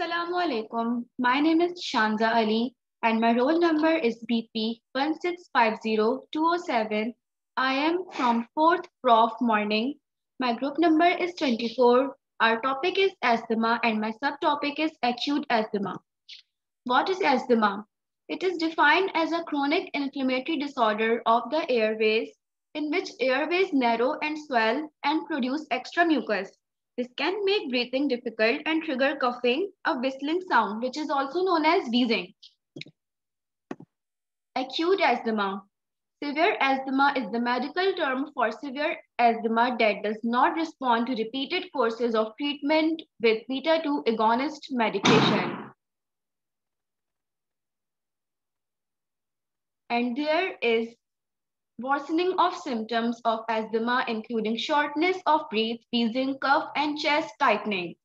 Assalamu alaikum. My name is Shanza Ali and my roll number is BP 1650207. I am from 4th Prof Morning. My group number is 24. Our topic is asthma and my subtopic is acute asthma. What is asthma? It is defined as a chronic inflammatory disorder of the airways in which airways narrow and swell and produce extra mucus. This can make breathing difficult and trigger coughing, a whistling sound, which is also known as wheezing. Acute asthma. Severe asthma is the medical term for severe asthma that does not respond to repeated courses of treatment with beta-2 agonist medication. And there is worsening of symptoms of asthma, including shortness of breath, wheezing, cough, and chest tightening.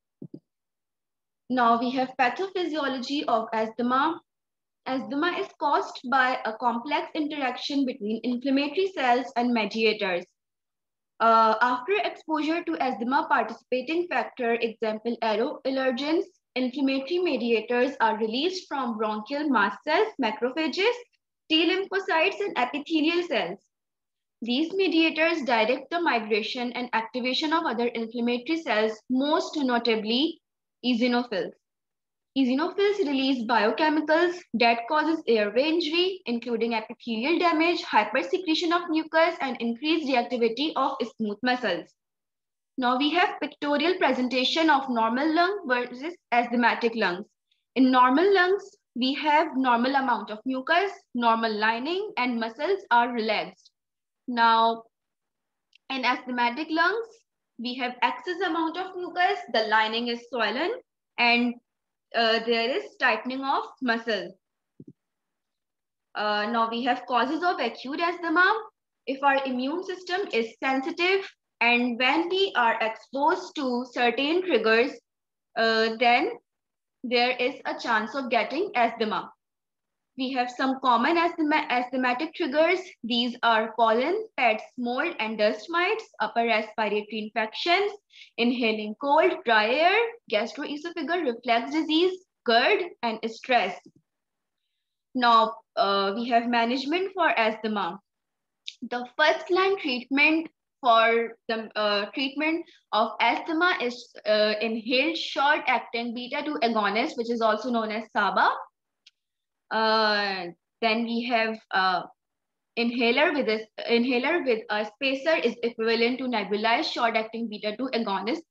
Now we have pathophysiology of asthma. Asthma is caused by a complex interaction between inflammatory cells and mediators. After exposure to asthma participating factor, example aeroallergens, inflammatory mediators are released from bronchial mast cells, macrophages, T lymphocytes, and epithelial cells. These mediators direct the migration and activation of other inflammatory cells, most notably eosinophils. Eosinophils release biochemicals that causes airway injury, including epithelial damage, hypersecretion of mucus, and increased reactivity of smooth muscles. Now we have pictorial presentation of normal lung versus asthmatic lungs. In normal lungs, we have normal amount of mucus, normal lining, and muscles are relaxed. Now, in asthmatic lungs, we have excess amount of mucus, the lining is swollen, and there is tightening of muscle. Now we have causes of acute asthma. If our immune system is sensitive and when we are exposed to certain triggers, then there is a chance of getting asthma. We have some common asthmatic triggers. These are pollen, pets, mold, and dust mites, upper respiratory infections, inhaling cold, dry air, gastroesophageal reflux disease, GERD, and stress. Now, we have management for asthma. The first line treatment for the treatment of asthma is inhaled short-acting beta-2 agonist, which is also known as SABA. Then we have inhaler with a spacer is equivalent to nebulized short-acting beta-2 agonist.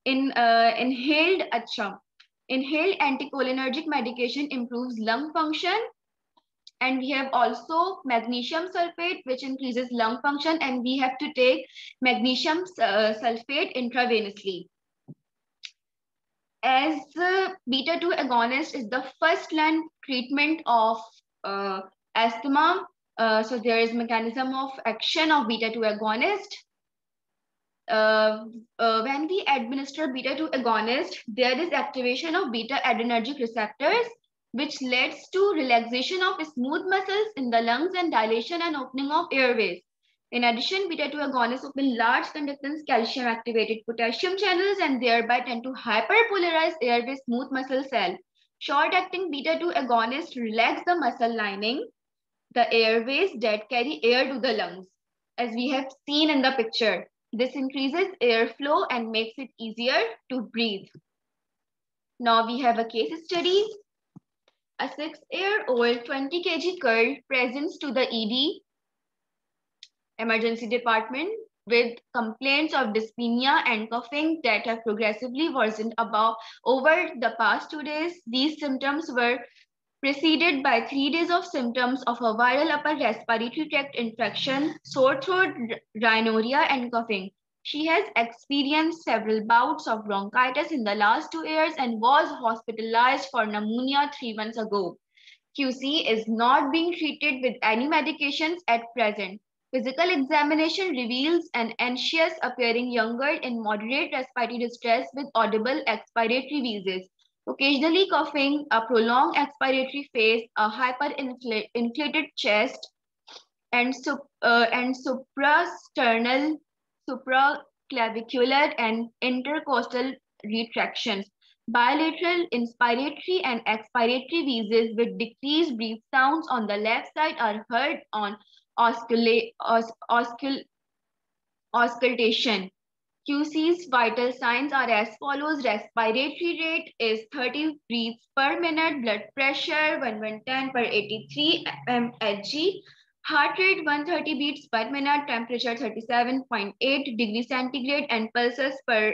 Inhaled anticholinergic medication improves lung function. And we have also magnesium sulfate, which increases lung function, and we have to take magnesium sulfate intravenously. As beta-2 agonist is the first line treatment of asthma, so there is mechanism of action of beta-2 agonist. When we administer beta-2 agonist, there is activation of beta-adrenergic receptors, which leads to relaxation of smooth muscles in the lungs and dilation and opening of airways. In addition, beta-2 agonists open large conductance calcium-activated potassium channels and thereby tend to hyperpolarize airway smooth muscle cell. Short-acting beta-2 agonists relax the muscle lining, the airways that carry air to the lungs, as we have seen in the picture. This increases airflow and makes it easier to breathe. Now we have a case study. A 6-year-old 20 kg girl presents to the ED emergency department with complaints of dyspnea and coughing that have progressively worsened over the past 2 days. These symptoms were preceded by 3 days of symptoms of a viral upper respiratory tract infection, sore throat, rhinorrhea, and coughing. She has experienced several bouts of bronchitis in the last 2 years and was hospitalized for pneumonia 3 months ago. QC is not being treated with any medications at present. Physical examination reveals an anxious appearing young girl in moderate respiratory distress with audible expiratory wheezes, occasionally coughing, a prolonged expiratory phase, a hyperinflated chest, and suprasternal, supraclavicular, and intercostal retractions. Bilateral inspiratory and expiratory wheezes with decreased breath sounds on the left side are heard on auscultation. QC's vital signs are as follows. Respiratory rate is 30 breaths per minute. Blood pressure 110 per 83 mmHg. Heart rate 130 beats per minute. Temperature 37.8 degrees centigrade and pulses per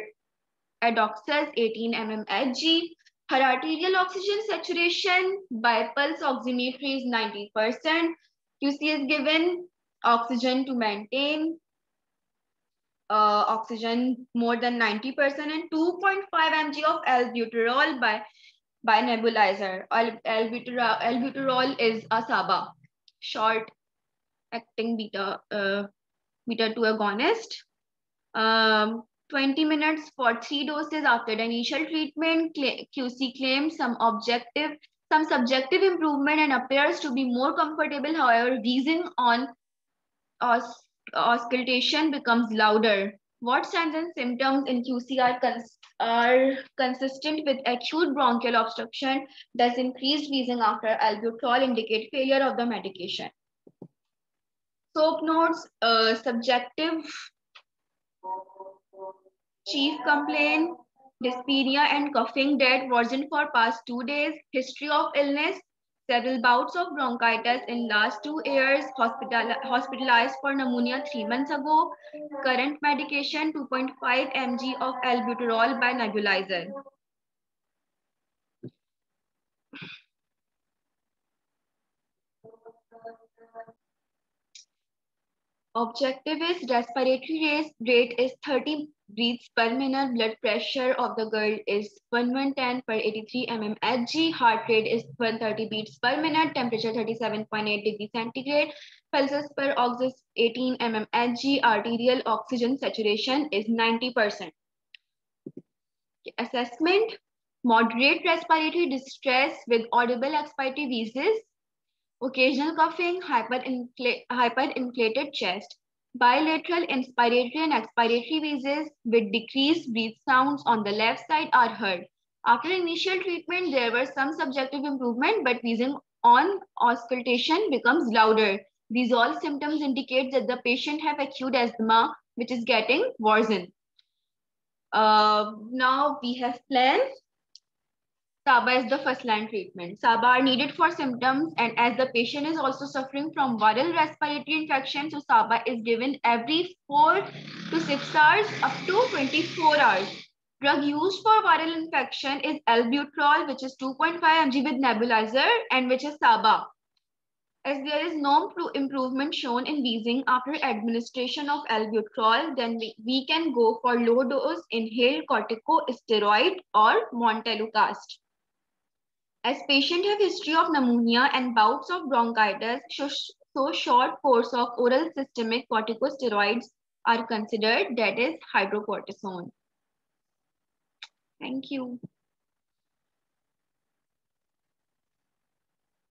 adoxus 18 mmHg. Her arterial oxygen saturation by pulse oximetry is 90%. QC is given oxygen to maintain oxygen more than 90% and 2.5 mg of albuterol by nebulizer. Albuterol is a SABA, short acting beta 2 agonist. 20 minutes for 3 doses after the initial treatment. QC claims some subjective improvement and appears to be more comfortable. However, wheezing on auscultation becomes louder. What signs and symptoms in QC are consistent with acute bronchial obstruction? Does increased wheezing after albuterol indicate failure of the medication? SOAP notes, subjective chief complaint, dyspnea and coughing that worsened for past 2 days, history of illness, several bouts of bronchitis in last 2 years, hospitalized for pneumonia 3 months ago, current medication 2.5 mg of albuterol by nebulizer. Objective is respiratory rate is 30 breaths per minute. Blood pressure of the girl is 1110 per 83 mmHg. Heart rate is 130 beats per minute. Temperature 37.8 degrees centigrade. Pulses per oxys 18 mmHg. Arterial oxygen saturation is 90%. Assessment: moderate respiratory distress with audible expiratory wheezes, occasional coughing, hyperinflated chest, bilateral inspiratory and expiratory wheezes with decreased breath sounds on the left side are heard. After initial treatment, there was some subjective improvement, but wheezing on auscultation becomes louder. These all symptoms indicate that the patient have acute asthma, which is getting worsened. Now we have plans. SABA is the first line treatment. SABA are needed for symptoms, and as the patient is also suffering from viral respiratory infection, so SABA is given every 4 to 6 hours up to 24 hours. Drug used for viral infection is albuterol, which is 2.5 mg with nebulizer, and which is SABA. As there is no improvement shown in wheezing after administration of albuterol, then we can go for low dose inhaled corticosteroid or montelukast. As patients have history of pneumonia and bouts of bronchitis, so short course of oral systemic corticosteroids are considered, that is hydrocortisone. Thank you.